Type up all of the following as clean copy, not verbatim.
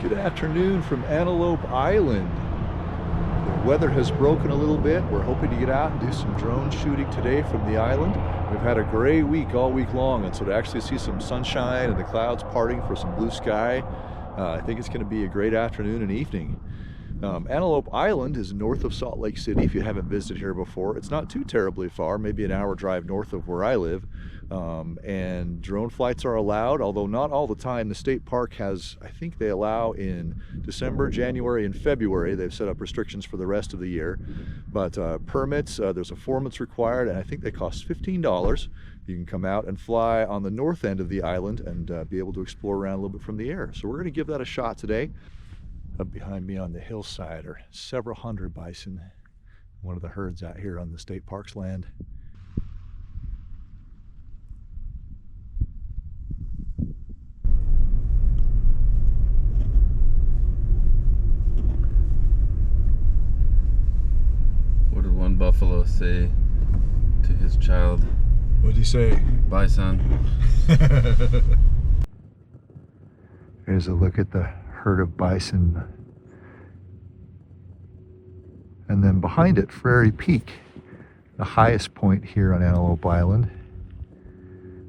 Good afternoon from Antelope Island. The weather has broken a little bit. We're hoping to get out and do some drone shooting today from the island. We've had a gray week all week long, and so to actually see some sunshine and the clouds parting for some blue sky, I think it's going to be a great afternoon and evening. Antelope Island is north of Salt Lake City if you haven't visited here before. It's not too terribly far, maybe an hour drive north of where I live. And drone flights are allowed, although not all the time. The state park has, I think they allow in December, January, and February. They've set up restrictions for the rest of the year. But permits, there's a form that's required, and I think they cost $15. You can come out and fly on the north end of the island and be able to explore around a little bit from the air. So we're going to give that a shot today. Up behind me on the hillside are several hundred bison, one of the herds out here on the state park's land. What did one buffalo say to his child? What did he say? Bye, son. Here's a look at the herd of bison. And then behind it, Prairie Peak, the highest point here on Antelope Island.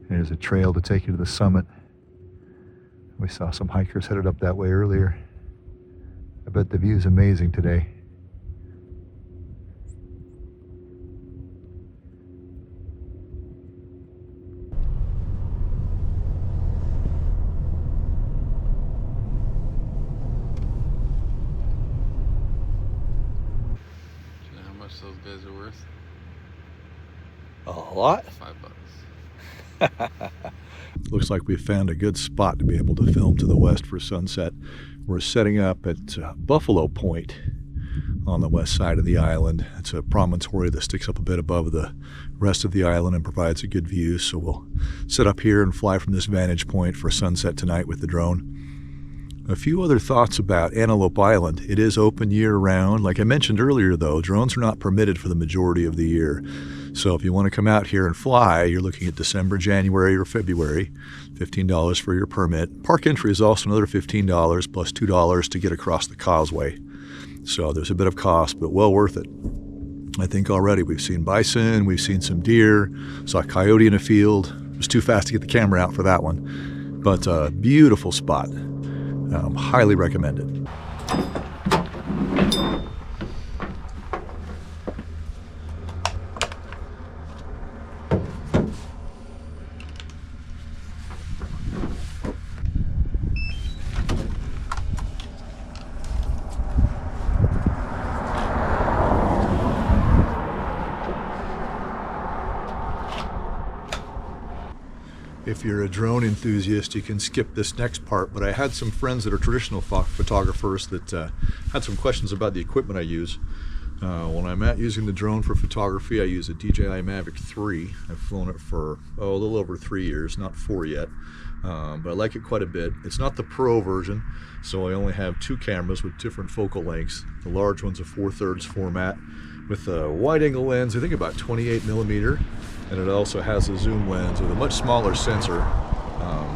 There's a trail to take you to the summit. We saw some hikers headed up that way earlier. I bet the view is amazing today. Those guys are worth? A lot? $5. Looks like we found a good spot to be able to film to the west for sunset. We're setting up at Buffalo Point on the west side of the island. It's a promontory that sticks up a bit above the rest of the island and provides a good view. So we'll set up here and fly from this vantage point for sunset tonight with the drone. A few other thoughts about Antelope Island. It is open year-round. Like I mentioned earlier, though, drones are not permitted for the majority of the year. So if you want to come out here and fly, you're looking at December, January, or February. $15 for your permit. Park entry is also another $15 plus $2 to get across the causeway. So there's a bit of cost, but well worth it. I think already we've seen bison, we've seen some deer, saw a coyote in a field. It was too fast to get the camera out for that one. But beautiful spot. Highly recommended. If you're a drone enthusiast, you can skip this next part, but I had some friends that are traditional photographers that had some questions about the equipment I use. When I'm out using the drone for photography, I use a DJI Mavic 3. I've flown it for a little over 3 years, not 4 yet, but I like it quite a bit. It's not the Pro version, so I only have 2 cameras with different focal lengths. The large one's a 4/3 format with a wide angle lens, I think about 28 millimeter. And it also has a zoom lens with a much smaller sensor,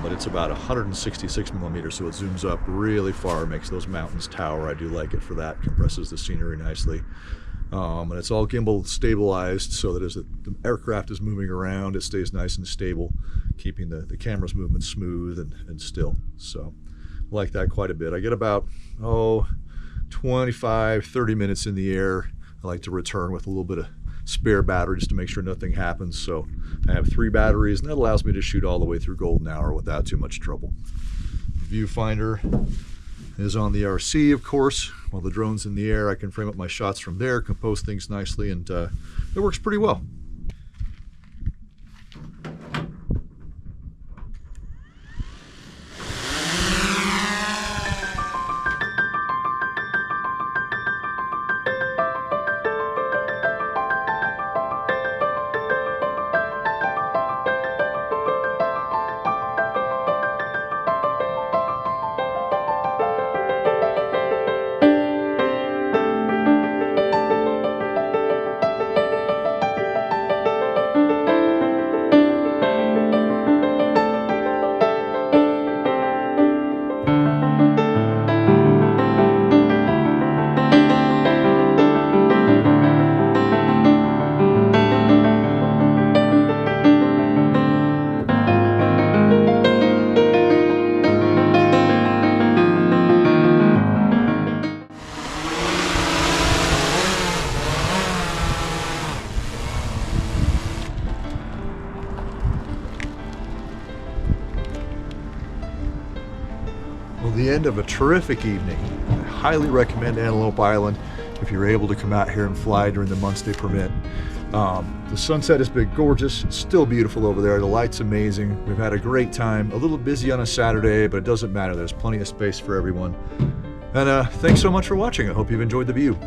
but it's about 166 millimeters, so it zooms up really far, makes those mountains tower. I do like it for that, compresses the scenery nicely. And it's all gimbal stabilized so that as the aircraft is moving around, it stays nice and stable, keeping the camera's movement smooth and still. So I like that quite a bit. I get about 25, 30 minutes in the air. I like to return with a little bit of spare battery just to make sure nothing happens. So I have 3 batteries, and that allows me to shoot all the way through golden hour without too much trouble. The viewfinder is on the RC, of course. While the drone's in the air, I can frame up my shots from there, compose things nicely, and it works pretty well. Well, the end of a terrific evening. I highly recommend Antelope Island if you're able to come out here and fly during the months they permit. The sunset has been gorgeous. It's still beautiful over there. The light's amazing. We've had a great time. A little busy on a Saturday, but it doesn't matter. There's plenty of space for everyone. And thanks so much for watching. I hope you've enjoyed the view.